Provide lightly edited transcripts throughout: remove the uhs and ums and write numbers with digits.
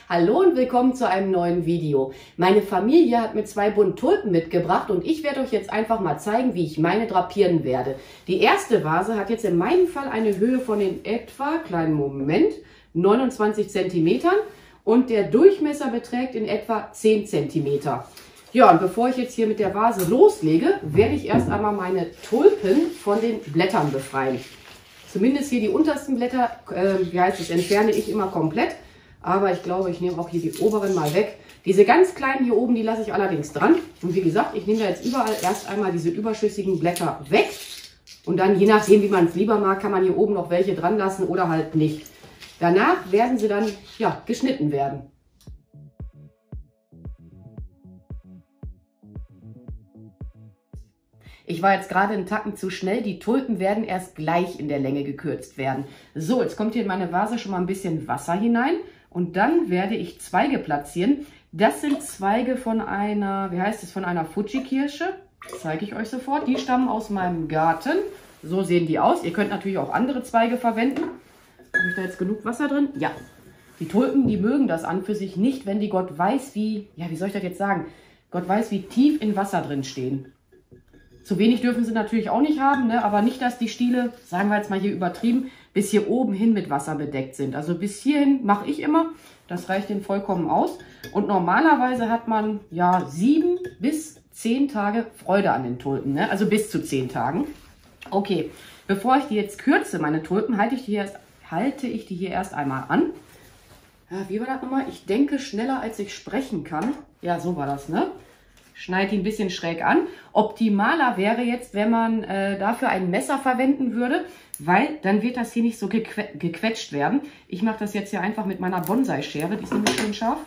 Hallo und willkommen zu einem neuen Video. Meine Familie hat mir 2 Bund Tulpen mitgebracht und ich werde euch jetzt einfach mal zeigen, wie ich meine drapieren werde. Die erste Vase hat jetzt in meinem Fall eine Höhe von in etwa, kleinen Moment, 29 cm und der Durchmesser beträgt in etwa 10 cm. Ja, und bevor ich jetzt hier mit der Vase loslege, werde ich erst einmal meine Tulpen von den Blättern befreien. Zumindest hier die untersten Blätter, entferne ich immer komplett. Aber ich glaube, ich nehme auch hier die oberen mal weg. Diese ganz kleinen hier oben, die lasse ich allerdings dran. Und wie gesagt, ich nehme da jetzt überall erst einmal diese überschüssigen Blätter weg. Und dann, je nachdem, wie man es lieber mag, kann man hier oben noch welche dran lassen oder halt nicht. Danach werden sie dann geschnitten werden. Ich war jetzt gerade einen Tacken zu schnell. Die Tulpen werden erst gleich in der Länge gekürzt werden. So, jetzt kommt hier in meine Vase schon mal ein bisschen Wasser hinein. Und dann werde ich Zweige platzieren. Das sind Zweige von einer, von einer Fuji-Kirsche. Zeige ich euch sofort. Die stammen aus meinem Garten. So sehen die aus. Ihr könnt natürlich auch andere Zweige verwenden. Habe ich da jetzt genug Wasser drin? Ja. Die Tulpen, die mögen das an für sich nicht, wenn die Gott weiß wie soll ich das jetzt sagen? Gott weiß, wie tief in Wasser drin stehen. Zu wenig dürfen sie natürlich auch nicht haben, ne? Aber nicht, dass die Stiele, sagen wir jetzt mal hier übertrieben, bis hier oben hin mit Wasser bedeckt sind. Also bis hierhin mache ich immer, das reicht denen vollkommen aus. Und normalerweise hat man 7 bis 10 Tage Freude an den Tulpen, ne? Also bis zu 10 Tagen. Okay, bevor ich die jetzt kürze, meine Tulpen, halte ich die hier erst einmal an. Ja, wie war das nochmal? Ich denke schneller, als ich sprechen kann. Ja, so war das, ne? Schneide die ein bisschen schräg an. Optimaler wäre jetzt, wenn man dafür ein Messer verwenden würde, weil dann wird das hier nicht so gequetscht werden. Ich mache das jetzt hier einfach mit meiner Bonsai-Schere, die ist nämlich schön scharf.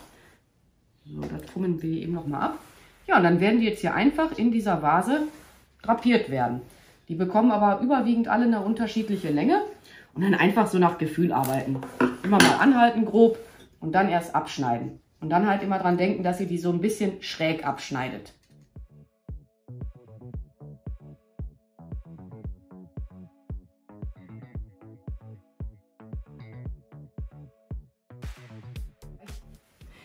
So, das fummeln wir eben nochmal ab. Ja, und dann werden die jetzt hier einfach in dieser Vase drapiert werden. Die bekommen aber überwiegend alle eine unterschiedliche Länge und dann einfach so nach Gefühl arbeiten. Immer mal anhalten grob und dann erst abschneiden. Und dann halt immer dran denken, dass ihr die so ein bisschen schräg abschneidet.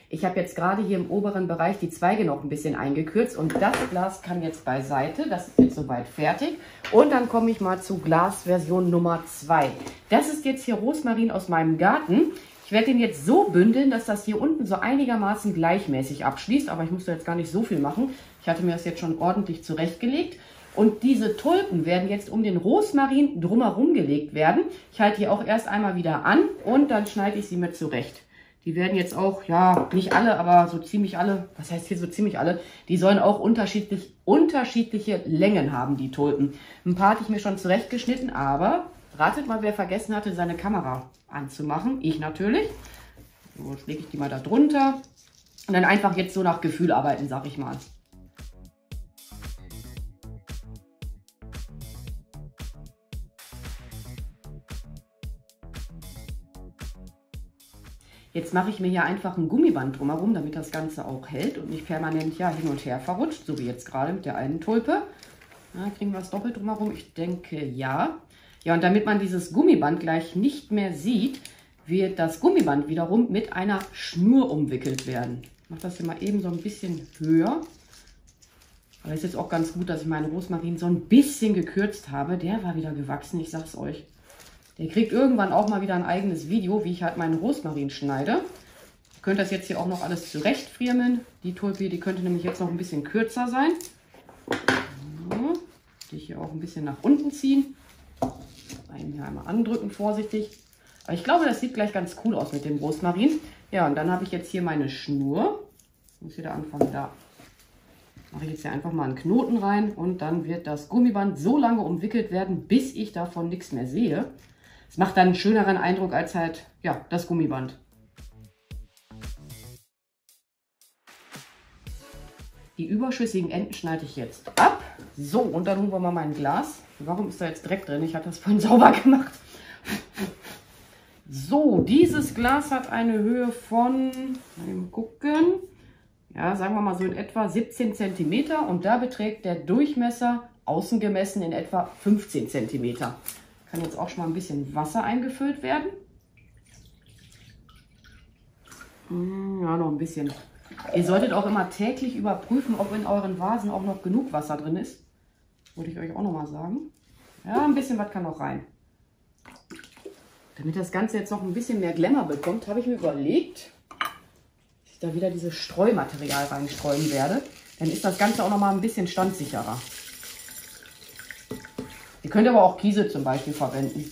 Ich habe jetzt gerade hier im oberen Bereich die Zweige noch ein bisschen eingekürzt und das Glas kann jetzt beiseite. Das ist jetzt soweit fertig. Und dann komme ich mal zu Glasversion Nummer 2. Das ist jetzt hier Rosmarin aus meinem Garten. Ich werde den jetzt so bündeln, dass das hier unten so einigermaßen gleichmäßig abschließt. Aber ich muss da jetzt gar nicht so viel machen. Ich hatte mir das jetzt schon ordentlich zurechtgelegt. Und diese Tulpen werden jetzt um den Rosmarin drumherum gelegt werden. Ich halte die auch erst einmal wieder an und dann schneide ich sie mir zurecht. Die werden jetzt auch, nicht alle, aber so ziemlich alle, was heißt hier so ziemlich alle, die sollen auch unterschiedliche Längen haben, die Tulpen. Ein paar hatte ich mir schon zurechtgeschnitten, aber ratet mal, wer vergessen hatte, seine Kamera anzumachen. Ich natürlich. So, jetzt lege ich die mal da drunter. Und dann einfach jetzt so nach Gefühl arbeiten, sag ich mal. Jetzt mache ich mir hier einfach ein Gummiband drumherum, damit das Ganze auch hält und nicht permanent hin und her verrutscht, so wie jetzt gerade mit der einen Tulpe. Kriegen wir es doppelt drumherum? Ich denke, ja. Ja, und damit man dieses Gummiband gleich nicht mehr sieht, wird das Gummiband wiederum mit einer Schnur umwickelt werden. Ich mache das hier mal eben so ein bisschen höher. Aber es ist jetzt auch ganz gut, dass ich meinen Rosmarin so ein bisschen gekürzt habe. Der war wieder gewachsen, ich sag's euch. Der kriegt irgendwann auch mal wieder ein eigenes Video, wie ich halt meinen Rosmarin schneide. Ihr könnt das jetzt hier auch noch alles zurechtfriemeln. Die Tulpe, die könnte nämlich jetzt noch ein bisschen kürzer sein. So, die hier auch ein bisschen nach unten ziehen. Einen hier einmal andrücken, vorsichtig. Aber ich glaube, das sieht gleich ganz cool aus mit dem Rosmarin. Ja, und dann habe ich jetzt hier meine Schnur. Ich muss wieder anfangen, da mache ich jetzt hier einfach mal einen Knoten rein. Und dann wird das Gummiband so lange umwickelt werden, bis ich davon nichts mehr sehe. Es macht dann einen schöneren Eindruck als halt, das Gummiband. Die überschüssigen Enden schneide ich jetzt ab. So, und dann holen wir mal mein Glas. Warum ist da jetzt Dreck drin? Ich hatte das vorhin sauber gemacht. So, dieses Glas hat eine Höhe von, mal gucken, sagen wir mal so in etwa 17 cm. Und da beträgt der Durchmesser außen gemessen in etwa 15 cm. Kann jetzt auch schon mal ein bisschen Wasser eingefüllt werden. Ja, noch ein bisschen. Ihr solltet auch immer täglich überprüfen, ob in euren Vasen auch noch genug Wasser drin ist. Würde ich euch auch noch mal sagen. Ja, ein bisschen was kann noch rein. Damit das Ganze jetzt noch ein bisschen mehr Glamour bekommt, habe ich mir überlegt, dass ich da wieder dieses Streumaterial reinstreuen werde. Dann ist das Ganze auch noch mal ein bisschen standsicherer. Ihr könnt aber auch Kiesel zum Beispiel verwenden.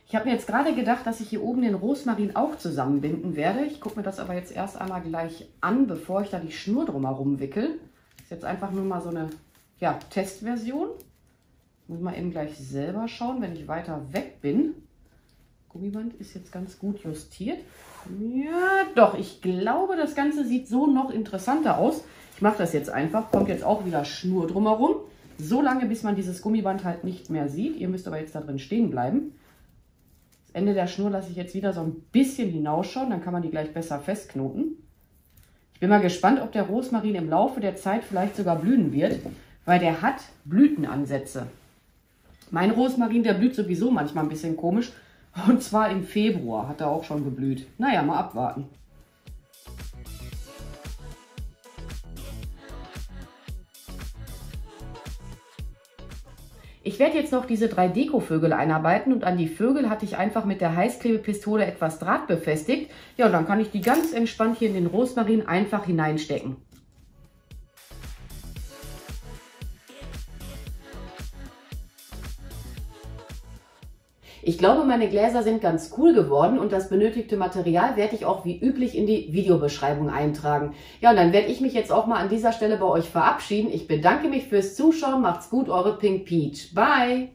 Ich habe mir jetzt gerade gedacht, dass ich hier oben den Rosmarin auch zusammenbinden werde. Ich gucke mir das aber jetzt erst einmal gleich an, bevor ich da die Schnur drumherum wickel. Das ist jetzt einfach nur mal so eine Testversion. Muss mal eben gleich selber schauen, wenn ich weiter weg bin. Gummiband ist jetzt ganz gut justiert. Ja, doch, ich glaube, das Ganze sieht so noch interessanter aus. Ich mache das jetzt einfach. Kommt jetzt auch wieder Schnur drumherum. So lange, bis man dieses Gummiband halt nicht mehr sieht. Ihr müsst aber jetzt da drin stehen bleiben. Das Ende der Schnur lasse ich jetzt wieder so ein bisschen hinausschauen. Dann kann man die gleich besser festknoten. Ich bin mal gespannt, ob der Rosmarin im Laufe der Zeit vielleicht sogar blühen wird. Weil der hat Blütenansätze. Mein Rosmarin, der blüht sowieso manchmal ein bisschen komisch. Und zwar im Februar hat er auch schon geblüht. Naja, mal abwarten. Ich werde jetzt noch diese 3 Dekovögel einarbeiten und an die Vögel hatte ich einfach mit der Heißklebepistole etwas Draht befestigt. Ja, und dann kann ich die ganz entspannt hier in den Rosmarin einfach hineinstecken. Ich glaube, meine Gläser sind ganz cool geworden und das benötigte Material werde ich auch wie üblich in die Videobeschreibung eintragen. Ja, und dann werde ich mich jetzt auch mal an dieser Stelle bei euch verabschieden. Ich bedanke mich fürs Zuschauen. Macht's gut, eure Pink Peach. Bye!